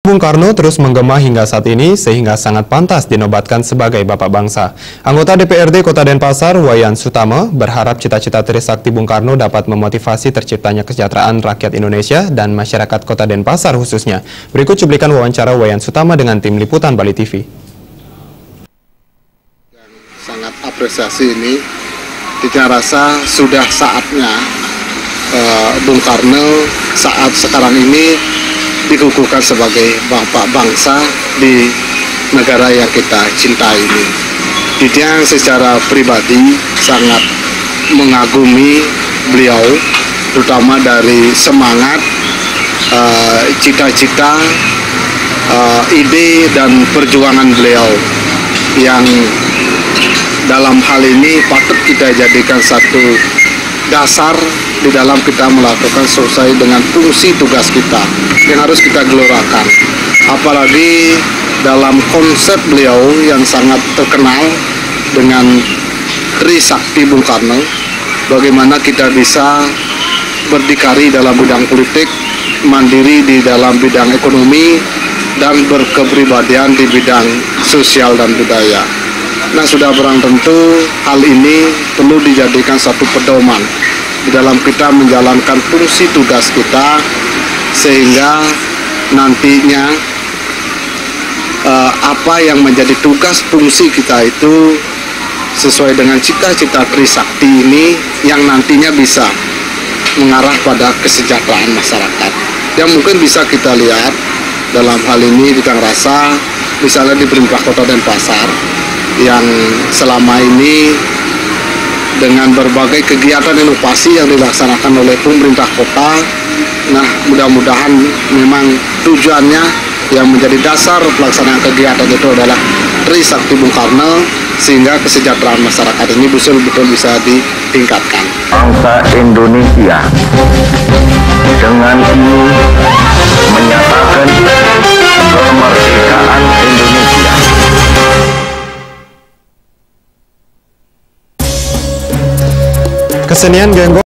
Bung Karno terus menggema hingga saat ini sehingga sangat pantas dinobatkan sebagai Bapak Bangsa. Anggota DPRD Kota Denpasar, Wayan Sutama, berharap cita-cita Trisakti Bung Karno dapat memotivasi terciptanya kesejahteraan rakyat Indonesia dan masyarakat Kota Denpasar khususnya. Berikut cuplikan wawancara Wayan Sutama dengan tim liputan Bali TV. Sangat apresiasi ini, kita rasa sudah saatnya Bung Karno saat sekarang ini dikukuhkan sebagai Bapak Bangsa di negara yang kita cintai ini. Dia secara pribadi sangat mengagumi beliau, terutama dari semangat, cita-cita, ide dan perjuangan beliau yang dalam hal ini patut kita jadikan satu dasar di dalam kita melakukan sesuai dengan fungsi tugas kita yang harus kita gelorakan. Apalagi dalam konsep beliau yang sangat terkenal dengan Trisakti Bung Karno, bagaimana kita bisa berdikari dalam bidang politik, mandiri di dalam bidang ekonomi, dan berkepribadian di bidang sosial dan budaya. Nah, sudah barang tentu hal ini perlu dijadikan satu pedoman di dalam kita menjalankan fungsi tugas kita, sehingga nantinya apa yang menjadi tugas fungsi kita itu sesuai dengan cita-cita Trisakti ini yang nantinya bisa mengarah pada kesejahteraan masyarakat. Yang mungkin bisa kita lihat dalam hal ini di Kang Rasa, misalnya di Pemerintah Kota Denpasar yang selama ini dengan berbagai kegiatan inovasi yang dilaksanakan oleh pemerintah kota. Nah, mudah-mudahan memang tujuannya yang menjadi dasar pelaksanaan kegiatan itu adalah Trisakti Bung Karno, sehingga kesejahteraan masyarakat ini betul-betul bisa ditingkatkan. Bangsa Indonesia dengan ini menyatakan kemerdekaan Indonesia. Kesenian Genggong